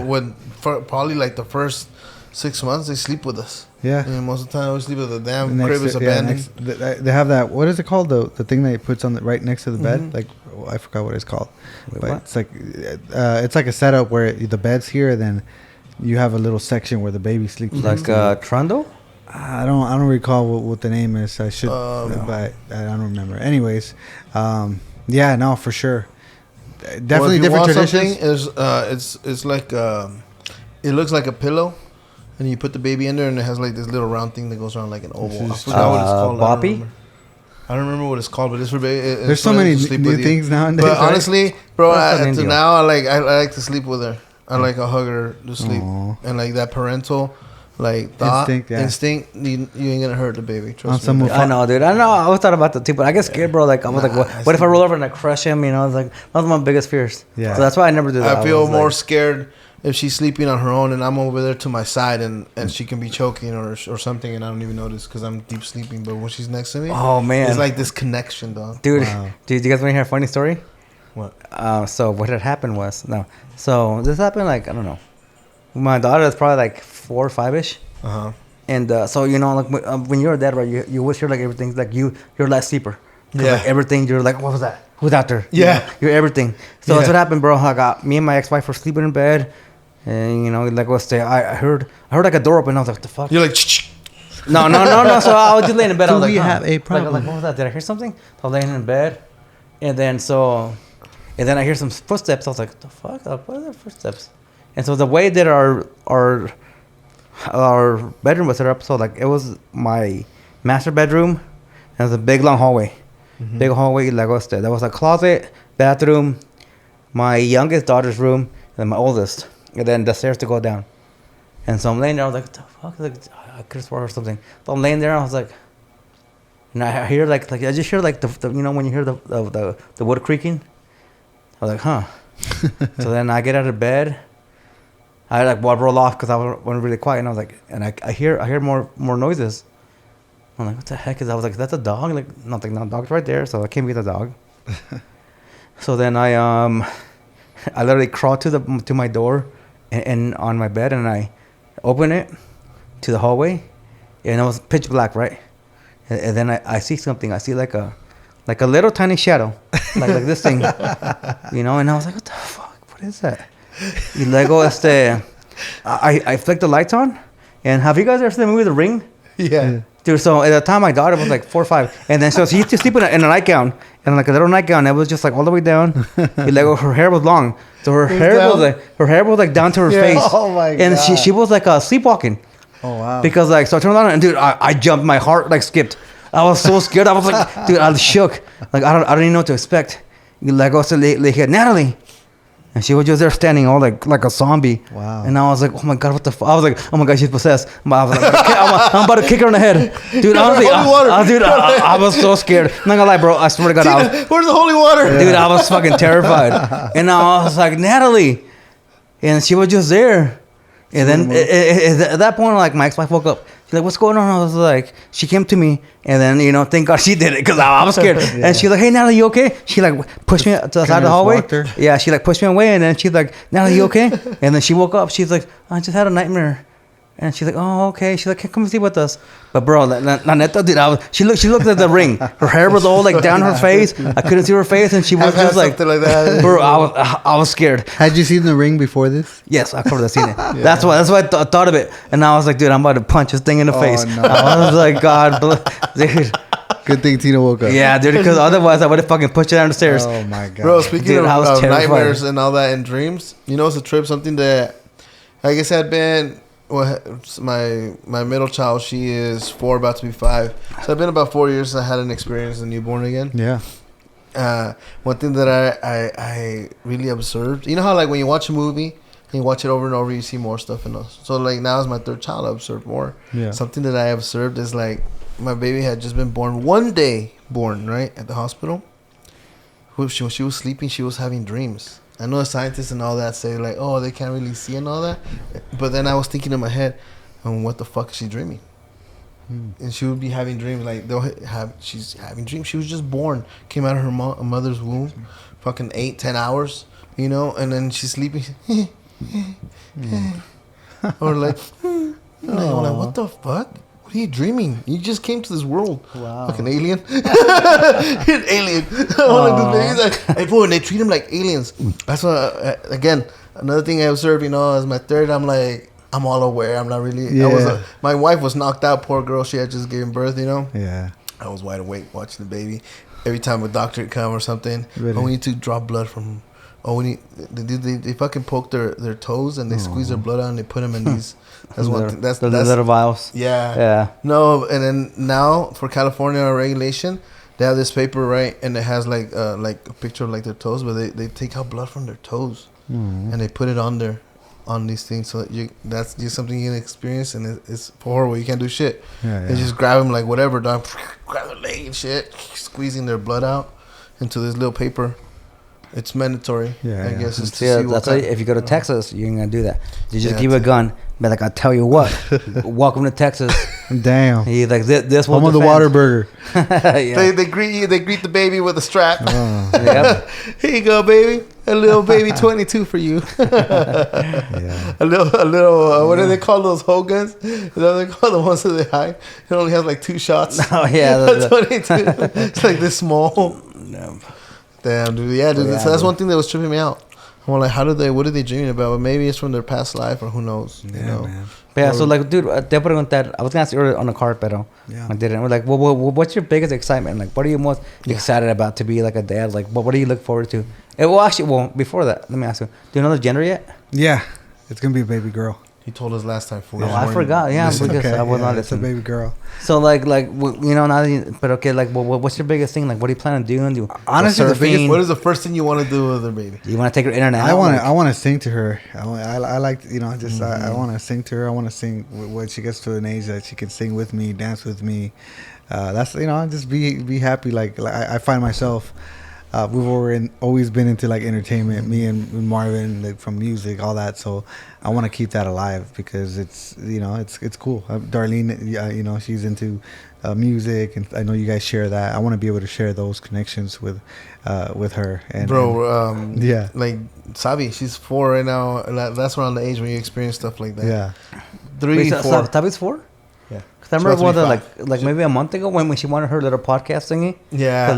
probably like the first 6 months they sleep with us. Yeah. And most of the time we sleep with the damn crib is abandoned. They have that. What is it called? The thing that he puts on right next to the bed. Like I forgot what it's called. Wait, but what? it's like a setup where the bed's here, then you have a little section where the baby sleeps. Like trundle. I don't recall what the name is. I should, but I don't remember. Anyways, no, for sure. Definitely different traditions. It's like it looks like a pillow. And you put the baby in there, and it has like this little round thing that goes around like an oval. I forgot what it's called. Papi? I don't remember what it's called, but it's for baby. There's so many new things nowadays. But honestly, bro, now I like to sleep with her. I like to hug her to sleep, and like that parental like thought, instinct. You ain't gonna hurt the baby. Trust me. I know, dude. I know. I always thought about that too, but I get scared, bro. Like I was like, what if I roll over and I crush him? You know, it's like that's my biggest fears. Yeah. So that's why I never do that. I feel more scared if she's sleeping on her own and I'm over there to my side and she can be choking or something and I don't even notice because I'm deep sleeping. But when she's next to me, oh man, it's like this connection, dog. Dude, Dude, you guys want to hear a funny story? What? So what had happened was so this happened like I don't know. My daughter is probably like 4 or 5ish. And so like when you're a dad, right? You always hear like everything like you're a light sleeper. Yeah. Like everything you're like, what was that? Who's out there? Yeah. You're everything. So that's what happened, bro. I got me and my ex-wife were sleeping in bed. And like I heard like a door open. I was like, what the fuck? You're like, no. So I was just laying in bed. I was like, we have a problem. Like, what was that? Did I hear something? I was laying in bed, and then I hear some footsteps. I was like, what the fuck? What are the footsteps? And so the way that our bedroom was set up, so like it was my master bedroom, and it was a big long hallway, big hallway. Like there was a closet, bathroom, my youngest daughter's room, and then my oldest. And then the stairs to go down. And so I'm laying there, I was like, what the fuck? Like, I could have sworn or something. So I'm laying there, I was like, and I hear like I just hear like the when you hear the wood creaking. I was like, huh. So then I get out of bed. I like roll off because I went really quiet, and I was like, and I hear more noises. I'm like, what the heck is that? I was like, that's a dog? Like, nothing, no dog's right there, so it can't be the dog. So then I literally crawled to my door and on my bed, and I open it to the hallway, and it was pitch black, right? And then I see something. I see like a little tiny shadow, like this thing, And I was like, what the fuck? What is that? Y luego I flicked the lights on, and have you guys ever seen the movie The Ring? Yeah. Dude, so at the time my daughter was like 4 or 5, and then so she used to sleep in a nightgown, and like a little nightgown that was just like all the way down. Like her hair was long, so her hair was like down to her face. Oh my god! And she was like sleepwalking. Oh wow! Because like so I turned on and dude, I jumped, my heart like skipped. I was so scared. I was like, dude, I was shook. Like I don't even know what to expect. Like also le hit Natalie. And she was just there standing all like a zombie. Wow. And I was like, oh my God, what the fuck? I was like, oh my God, she's possessed. I was like, I'm about to kick her in the head. Dude, honestly, I was so scared. I'm not gonna lie, bro. I swear to God. Where's the holy water? Dude, I was fucking terrified. And I was like, Natalie. And she was just there. And then at that point, like my ex-wife woke up. She's like, what's going on? I was like, she came to me, and then thank God she did it because I was scared. Yeah. And she's like, hey Natalie, you okay? She like pushed me to the side of the hallway. Yeah, she like pushed me away, and then she's like, Natalie, you okay? And then she woke up. She's like, I just had a nightmare, And she's like, oh, okay. She's like, come sleep with us. But bro, la neta, dude, she looked at the ring. Her hair was all like down her face. I couldn't see her face, and she was just like that. Bro, I was scared. Had you seen the ring before this? Yes, I covered the scene. Yeah. That's why I thought of it, and I was like, dude, I'm about to punch this thing in the face. No. I was like, God, dude. Good thing Tina woke up. Yeah, dude, because otherwise I would have fucking pushed it down the stairs. Oh my God, bro. Speaking of nightmares and all that and dreams, you know, it's a trip. Something that I guess had been. Well, my middle child, she is 4, about to be 5. So I've been about 4 years since I had an experience as a newborn again. Yeah. One thing that I really observed, you know how like when you watch a movie and you watch it over and over, you see more stuff in those. So like now as my 3rd child, I observed more. Yeah. Something that I observed is like my baby had just been born right at the hospital. When she was sleeping, she was having dreams. I know scientists and all that say like, oh, they can't really see and all that. But then I was thinking in my head, what the fuck is she dreaming? And she would be having dreams like she's having dreams. She was just born, came out of her mother's womb, fucking 8-10 hours, you know, and then she's sleeping, or like, like, what the fuck? What are you dreaming? You just came to this world. Wow. Fucking alien. Alien. Like this baby's like, hey, boy, and they treat him like aliens. That's what, again, another thing I observed, you know, as my 3rd, I'm like, I'm all aware. I'm not really. Yeah. My wife was knocked out. Poor girl. She had just given birth, you know. Yeah. I was wide awake watching the baby. Every time a doctor would come or something, really? we need to draw blood from. They fucking poke their toes and they squeeze their blood out and they put them in these. That's one thing. That's little vials. Yeah. Yeah. No, and then now for California regulation, they have this paper, right, and it has like a picture of like their toes, but they take out blood from their toes and they put it on these things. So that's just something you can experience, and it's horrible. You can't do shit. Yeah. They just grab them like whatever, dog. Grab their leg and shit, squeezing their blood out into this little paper. It's mandatory. Yeah, I guess. It's Yeah, that's why if you go to Texas, you ain't gonna do that. You just give a gun. Be like, I tell you what, welcome to Texas. Damn. He's like, this one. Home of the Waterburger. Yeah. They greet you. They greet the baby with a strap. Yep. Here you go, baby. A little baby 22 for you. Yeah. A little. What do they call those hoe guns? Is that what they call the ones that they hide? It only has like 2 shots. Oh yeah. 22. It's like this small. No. Damn, dude. Yeah, dude. So that's one thing that was tripping me out. I'm like, what are they dreaming about? But maybe it's from their past life, or who knows? Yeah, you know? man. But yeah, so like, dude, te preguntar. I was gonna ask you earlier on the car, pero I didn't. We're like, what's your biggest excitement? Like, what are you most excited about to be like a dad? Like, what do you look forward to? Before that, let me ask you. Do you know the gender yet? Yeah, it's gonna be a baby girl. He told us last time. Oh, I forgot. Yeah, because I was not listening. It's a baby girl. So like you know, now that you, but okay, like what's your biggest thing? Like, what do you plan on doing? Honestly, the biggest. What is the first thing you want to do with her baby? You want to take her internet? I want to sing to her. I like, you know, just I want to sing to her. I want to sing when she gets to an age that she can sing with me, dance with me. That's, you know, just be happy. Like I find myself. We've always been into like entertainment, me and Marvin, like from music, all that. So I want to keep that alive because it's, you know, it's cool. Darlene, you know, she's into music, and I know you guys share that. I want to be able to share those connections with her. And bro, yeah, like Sabi, she's 4 right now. That's around the age when you experience stuff like that. Yeah, 3, 4. Sabi's 4. Yeah. I remember like maybe a month ago when she wanted her little podcast thingy. Yeah.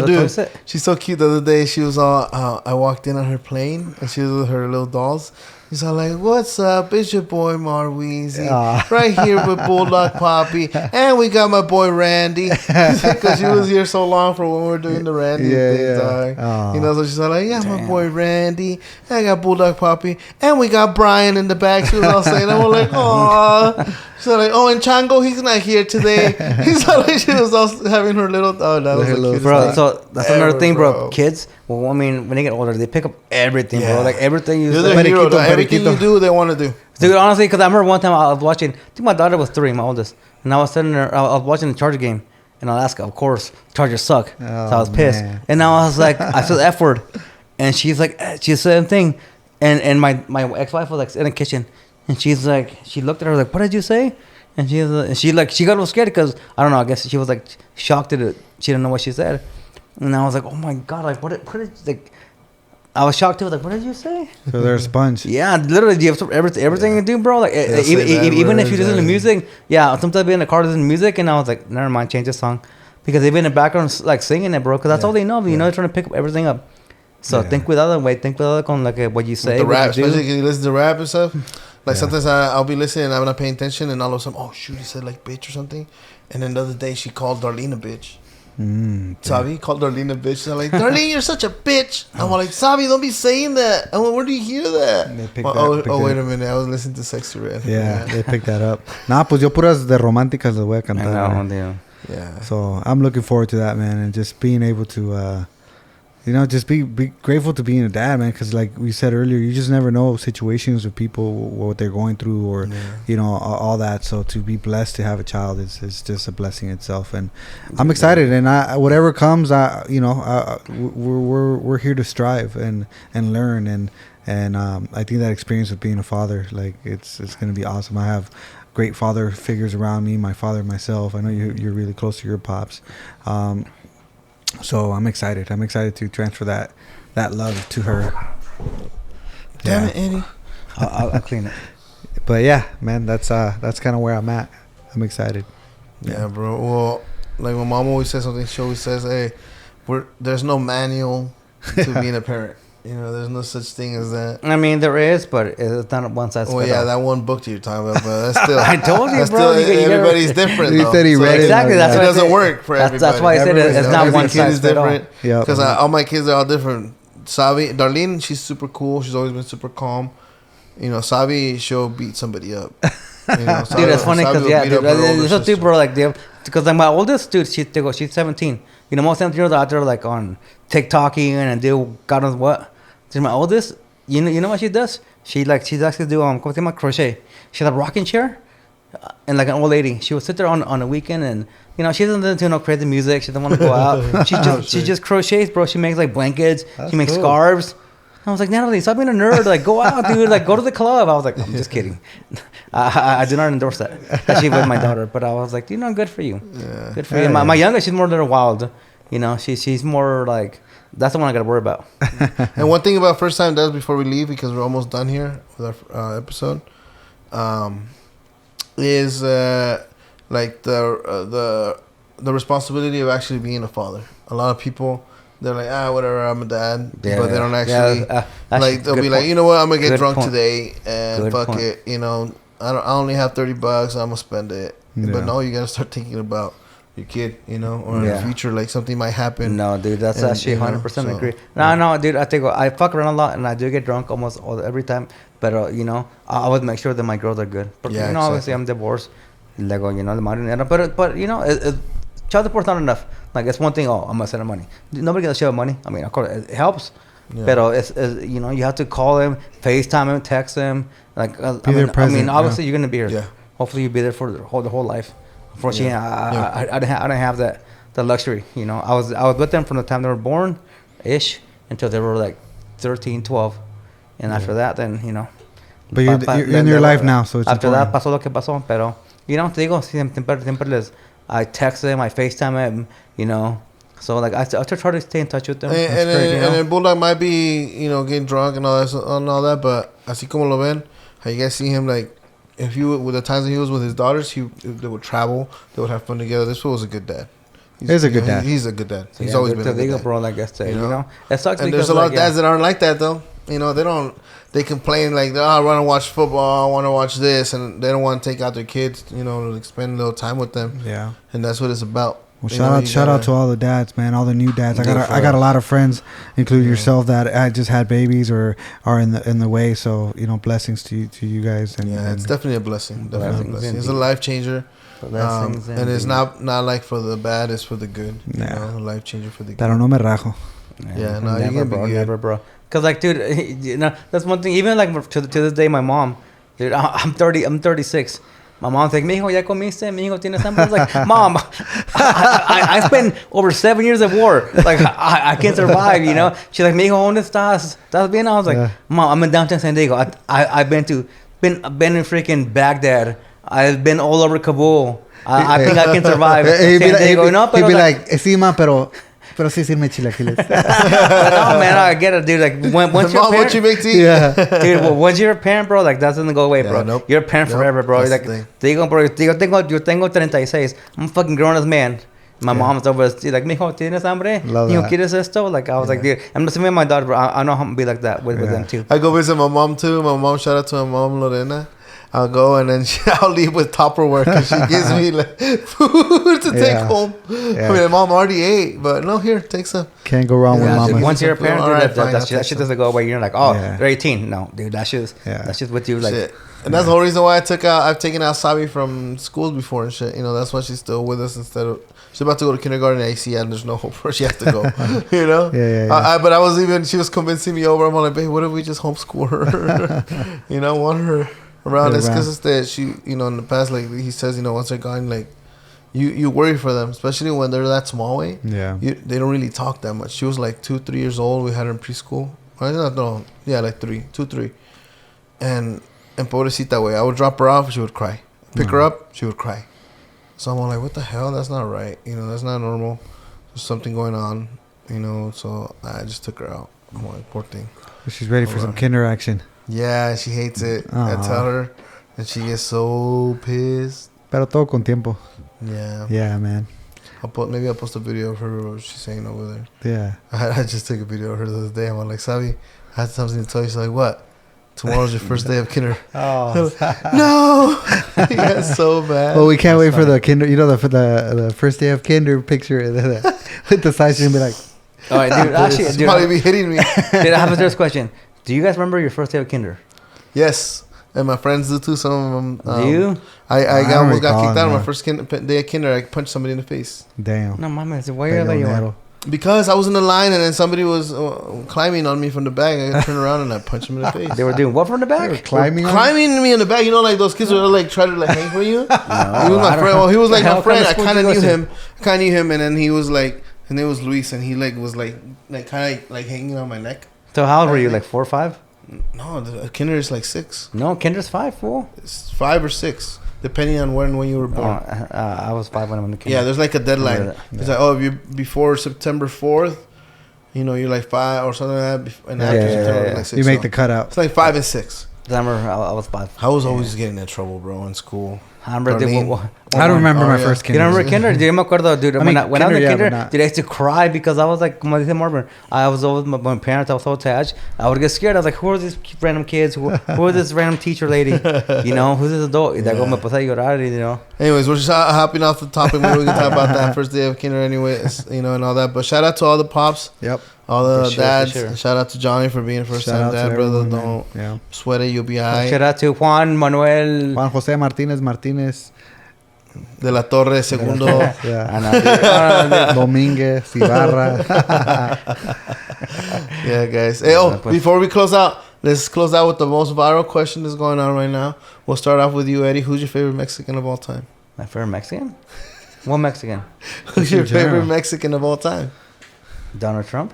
Dude, she's so cute. The other day, she was all. I walked in on her plane, and she was with her little dolls. She's all like, "What's up? It's your boy Marweezieee, right here with Bulldog Papi, and we got my boy Randy, because she was here so long for when we were doing the Randy thing, dog. You know, so she's all like, yeah, my boy Randy, I got Bulldog Papi, and we got Brian in the back." She was all saying, "I was like, oh." She's like, "Oh, and Chango, he's not here today." He's all like, she was all having her little. Oh, that was the cutest bro. thing So that's another thing, bro. bro. Kids. Well, I mean, when they get older, they pick up everything, bro. Like everything you say. Everything you do, they want to do. Dude, honestly, because I remember one time I was watching. I think my daughter was 3, my oldest, and I was sitting there. I was watching the Charger game in Alaska. Of course, Chargers suck. So I was pissed, and now I was like, I said the F word, and she's like, she said the same thing, and my ex-wife was like in the kitchen, and she's like, she looked at her like, "What did you say?" And she got a little scared because I don't know. I guess she was like shocked at it. She didn't know what she said. And I was like, "Oh my god! Like, what did like?" I was shocked too. I was like, what did you say? So they're a sponge. Yeah, literally, you have to, everything you do, bro. Like, even if you listen to music, sometimes I've been in the car listening to music, and I was like, never mind, change the song. Because they've been in the background, like, singing it, bro. Because that's all they know. You know, they're trying to pick everything up. So think with other way. Think with other con, like, what you say. With the rap, especially if you listen to rap and stuff. Like, sometimes I'll be listening and I'm not paying attention, and all of a sudden, oh, shoot, he said, like, bitch or something. And then the other day, she called Darlene a bitch. Sabi called Darlene a bitch. And I'm like, Darlene, you're such a bitch. I'm like, Sabi, don't be saying that. I'm like, where do you hear that? Wait a minute. I was listening to Sexy Red. Yeah, they picked that up. Nah, pues yo puras de románticas les voy a cantar. I know, yeah. So I'm looking forward to that, man. And just being able to, just be grateful to being a dad, man. Because like we said earlier, you just never know situations with people, what they're going through, or all that. So to be blessed to have a child is just a blessing itself. And I'm excited. And whatever comes, we're here to strive and learn. And I think that experience of being a father, like it's gonna be awesome. I have great father figures around me. My father, myself. I know you're really close to your pops. So I'm excited. I'm excited to transfer that love to her. Damn it, Eddie. I'll clean it. But yeah, man, that's kind of where I'm at. I'm excited. Yeah, bro. Well, like my mom always says something. She always says, "Hey, there's no manual to being a parent. You know, there's no such thing as that." I mean, there is, but it's not one size fits all. Well, yeah, that one book that you're talking about, but that's still. I told you, bro. Everybody's different. He said he read it. Exactly. That's it why doesn't work for everybody. That's why I said it's not one size fits all. Yeah, because all my kids are all different. Sabi, Darlene, she's super cool. She's always been super calm. You know, Sabi, she'll beat somebody up. You know, Sabi, dude, that's funny because there's a dude, bro. Like because like my oldest dude, she's 17. You know, most 17-year-olds are out there like on TikToking and do God knows what. So my oldest, you know what she does? She's actually do crochet. She has a rocking chair, and like an old lady, she would sit there on a weekend, and you know she doesn't listen to no crazy music. She doesn't want to go out. She just crochets, bro. She makes like blankets. She makes scarves. I was like, Natalie, stop being a nerd. Like, go out, dude. Like, go to the club. I was like, I'm just kidding. I do not endorse that. Especially with my daughter. But I was like, good for you. Yeah. Good for you. My youngest, she's more little wild. You know, she's more like, that's the one I got to worry about. And one thing about first time dads before we leave, because we're almost done here with our episode, is like the responsibility of actually being a father. A lot of people, they're like, whatever, I'm a dad. But they don't actually, like, they'll be point. Like, you know what, I'm going to get drunk today and fuck it. You know, I only have $30, I'm going to spend it. Yeah. But no, you got to start thinking about your kid, you know, or in the future, like something might happen. No, dude, that's actually 100% agree. No, dude, I fuck around a lot and I do get drunk almost every time. But, you know, I would make sure that my girls are good. But, you know, obviously I'm divorced. Lego, you know, the marinero. But you know, child support's not enough. Like, it's one thing, I'm going to send them money. Nobody gets a share of money. I mean, of course, it helps. Yeah. But, it's, you know, you have to call him, FaceTime him, text him. Like, I mean, obviously, you're going to be here. Yeah. Hopefully, you'll be there for the whole life. Unfortunately, I didn't have that luxury. You know, I was with them from the time they were born, ish, until they were like 13, 12, and after that, then you know. But you're in your life now, so it's after important. that pasó lo que pasó. Pero you know, te digo, siempre I text them, I FaceTime them, you know. So like I try to stay in touch with them. And Bulldog might be, you know, getting drunk and all that, but así como lo ven, how you guys see him like. If with the times that he was with his daughters, they would travel, they would have fun together. This fool was a good dad. He's a good dad. He's a good dad. So he's always been a good dad. Bro, like I said, you know? It sucks. And there's a lot of dads that aren't like that though. You know, they complain like, I want to watch football, I want to watch this, and they don't want to take out their kids, you know, to spend a little time with them. Yeah. And that's what it's about. Well, shout out to all the dads, man, all the new dads. I got a lot of friends, including yourself, that just had babies or are in the way. So you know, blessings to you guys. And it's definitely a blessing. Definitely a blessing. It's a life changer. And it's not like for the bad, it's for the good. You know, a life changer for the good. Pero no me rajo. Yeah, no, you can be good. Never, bro. Cause like, dude, you know, that's one thing. Even like to this day, my mom, dude, I'm 36. My mom's like, mijo, ya comiste? Mijo, tienes hambre? I was like, Mom, I spent over 7 years of war. Like, I can't survive, you know? She's like, mijo, ¿dónde estás? ¿Estás bien? I was like, Mom, I'm in downtown San Diego. I've been in freaking Baghdad. I've been all over Kabul. I think I can survive San Diego. He'd be like, sí, ma, pero Pero sí sirve chilaquiles. Oh man, I get it, dude. Like once you're a Mom, what you parent, make tea? Yeah. dude, once you're a parent, bro, like that doesn't go away, bro. Nope. You're a parent Nope. forever, bro. That's Like the thing. te digo, bro, yo tengo 36. I'm a fucking grown ass man. My mom's over like, mijo, ¿tienes hambre? Love You that. quieres esto? Like I was like, dude, I'm the same with my daughter, bro. I know how to be like that with them too. I go visit my mom too. My mom, shout out to my mom, Lorena. I'll go and then I'll leave with Tupperware because she gives me like food to take home. Yeah. I mean, mom already ate, but no, here, take some. Can't go wrong with Yeah, mama. dude, once you're a parent, dude, Alright, fine, that I'll shit take doesn't go away. You're like, oh, Yeah. they're 18. No, dude, that's just with you. Like, Shit. And that's the whole reason why I've taken out Sabi from schools before and shit. You know, that's why she's still with us instead of she's about to go to kindergarten at AC and there's no hope for her. She has to go. You know? Yeah. But she was convincing me over. I'm like, babe, what if we just homeschool her? You know, want her around. It's because it's that she, you know, in the past, like he says, you know, once they're gone, like you worry for them, especially when they're that small way. Yeah. They don't really talk that much. She was like 2-3 years old. We had her in preschool. Like 2-3. And pobrecita way, I would drop her off, she would cry. Pick her up, she would cry. So I'm like, what the hell? That's not right. You know, that's not normal. There's something going on. You know, so I just took her out. I'm like, poor thing. She's ready for some kinder action. Yeah, she hates it. I Aw. tell her, and she gets so pissed. Pero todo con tiempo. Yeah. Yeah, man. Maybe I'll post a video of her what she's saying over there. Yeah. I just took a video of her the other day. I'm like, Sabi, I had something to tell you. She's like, what? Tomorrow's your first day of kinder. Oh. No. Yeah, so bad. Well, we can't wait for the kinder. You know, the first day of kinder picture with the size. You're gonna be like, all right, dude. Actually, She'll dude, probably be hitting me. dude, I have a serious question. Do you guys remember your first day of kinder? Yes. And my friends do too. Some of them. Do you? I don't almost got recall, kicked out on no. my first day of kinder. I punched somebody in the face. damn. No, mames. Why are you? Pelonero. Because I was in the line and then somebody was climbing on me from the back. I turned around and I punched him in the face. They were doing what from the back? Climbing on Climbing me in the back. You know, like those kids who are like trying to like hang for you. He was my I don't- friend. Well, he was like Hell, my friend. what I kind of kind of school knew did you him. I kind of knew him, and then he was like, his name was Luis, and he like was like kind of like hanging on my neck. So how old were you? Like 4 or 5? No, the kinder is like 6. No, kinder's 5, fool. It's 5 or 6, depending on when you were Oh, born. I was 5 when I went to kinder. Yeah, there's like a deadline. Remember that. It's like, oh, if you before September 4th, you know, you're like 5 or something like that. And after September, like 6. You make So the cutout. it's like 5 and 6. I remember I was 5. I was always getting in trouble, bro, in school. I remember. Darlene. I don't remember my yeah. first You kinder. don't remember kinder? Dude, yo me acuerdo, dude. I mean, when I was kinder, in yeah, kinder, but not- dude, I used to cry because I was like, como dice Marvin, I was always my parents. I was so attached. I would get scared. I was like, who are these random kids? Who is this random teacher lady? You know, who's this adult? Y luego me puse a llorar, you know. Anyways, we're just hopping off the topic. Maybe we can talk about that first day of kinder, anyways, you know, and all that. But shout out to all the pops, Yep. all the For sure, dads. for sure. Shout out to Johnny for being first Shout time out dad, to brother. everyone, Don't man. sweat it, you'll be alright. Shout out to Juan Manuel. Juan Jose Martinez. De la Torre, segundo. Yeah. I know, dude. Domínguez, Ibarra. Yeah, guys. Hey, before we close out, let's close out with the most viral question that's going on right now. We'll start off with you, Eddie. Who's your favorite Mexican of all time? My favorite Mexican? What Mexican? Who's your in general. favorite Mexican of all time? Donald Trump?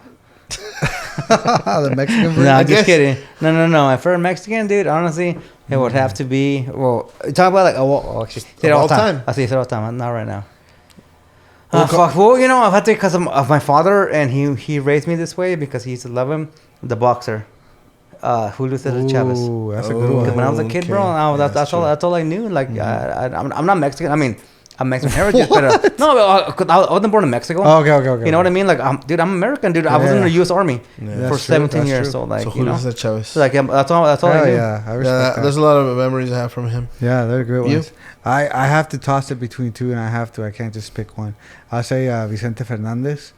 The Mexican version. No, I just guess- kidding. No. My favorite Mexican, dude, honestly, it would have to be, well, talk about like, actually, say it Of all all the time. I say it all the time, not right now. Fuck. Well, you know, I've had to because of my father, and he raised me this way because he used to love him, the boxer, Julio Cesar Chavez. Ooh, that's a Oh. good one. Because when I was a kid, bro, Okay. that's all I knew. Like, I'm not Mexican. I mean, I'm Mexican heritage, but no, I wasn't born in Mexico. Oh, okay. You know what I mean? Like, I'm American, dude. I was in the U.S. Army Yeah. for That's true, 17 that's years, true. so like, So you know, Julio Cesar Chavez. so, like that's all I Hell knew. yeah, I respect Yeah, that. there's a lot of memories I have from him. Yeah, they're good You? ones. I have to toss it between two, and I can't just pick one. I'll say Vicente Fernandez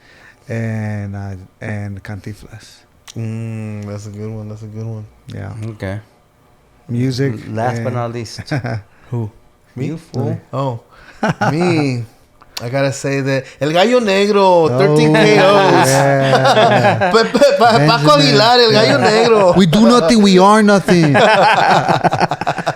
and Cantinflas. That's a good one. That's a good one. Yeah, Okay. music. Last but and- not least, Who? Me? you fool. Oh, me. I gotta say that El Gallo Negro, 13 KOs. Yeah. Paco Aguilar, El Gallo Negro. We do nothing. We are nothing.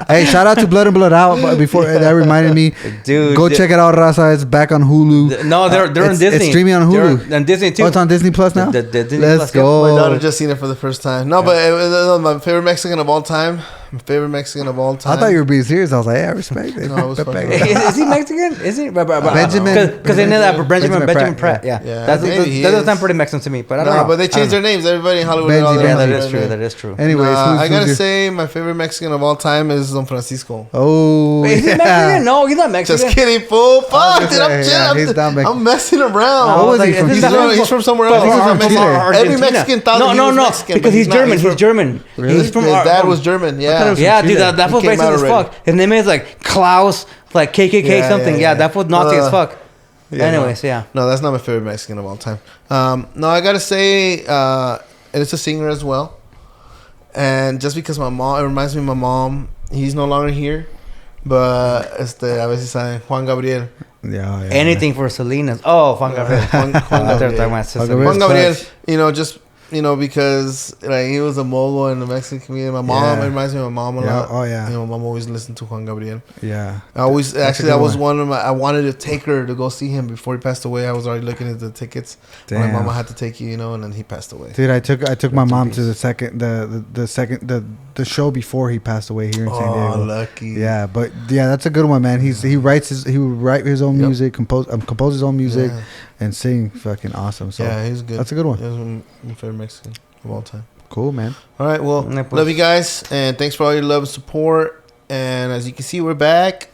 Hey, shout out to Blood and Blood Out. But before that reminded me, Dude, go check it out, Raza. It's back on Hulu. No, they're on It's Disney. streaming on Hulu. They're on Disney too. Oh, it's on Disney Plus now. The Disney Let's Plus, go. My daughter just seen it for the first time. No, but my favorite Mexican of all time, My favorite Mexican of all time. I thought you were being serious. I was like, yeah, I respect it. No, I was fucking Pepe. with Is he Mexican? Is he? Benjamin. Because they know that Benjamin Pratt. Yeah, That maybe doesn't he sound is. pretty Mexican to me. But I don't know. but they changed their names. Everybody in Hollywood. Benji, all their Yeah, that names is true. right That now. is true. Anyways, I gotta your- say, my favorite Mexican of all time is Don Francisco. Oh, Wait, is he Mexican? No, he's not Mexican. Just kidding, fool. Fuck, dude, I'm say, yeah, he's not chilling. Mexican. I'm messing around. What was he like, from? He's from somewhere else. He's from Mexican. Chile. Every Mexican thought that he was Mexican, because but he's not. German. He's German. Really? He's from His dad was German. Yeah. Yeah, dude, Chile. that was He came racist out as already. fuck. His name is like Klaus, like KKK Yeah, something. yeah, Yeah, yeah. that was Nazi as fuck. Yeah, Anyways, yeah. No, that's not my favorite Mexican of all time. No, I gotta say, and it's a singer as well. And just because my mom, it reminds me of my mom. He's no longer here, but a veces saben, Juan Gabriel. Yeah. Anything for Selena's. Oh, Juan Gabriel. Juan Gabriel. My sister. Gabriel. Juan Gabriel, Clutch. just because like he was a mogul in the Mexican community. My mom, Yeah. it reminds me of my mom a Yeah. lot. Oh, yeah. My mom always listened to Juan Gabriel. Yeah. I always That's a actually good that was one. one of my. I wanted to take her to go see him before he passed away. I was already looking at the tickets. My Damn. mama had to take you, and then he passed away. Dude, I took my in mom peace. to the show before he passed away here in San Diego. Oh, lucky. Yeah, but yeah, that's a good one, man. He would write his own Yep. music, compose his own music, Yeah. and sing fucking awesome. So Yeah, he's good. that's a good one. He was my favorite Mexican of all time. Cool, man. All right, well, Yeah, pues. love you guys, and thanks for all your love and support. And as you can see, we're back.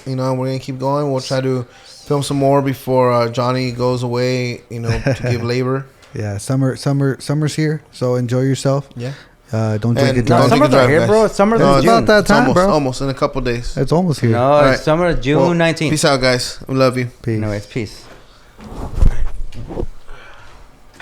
We're gonna keep going. We'll try to film some more before Johnny goes away. To give labor. Yeah, summer's here, so enjoy yourself. Yeah. Don't drink And and No, don't drive. take summer's a drive, not here, guys. bro. Summer's No, in it's June. about that It's time, bro. almost in a couple days. It's almost here. No, All right. it's summer, June Well, 19th. Peace out, guys. We love you. Peace. Anyways, peace.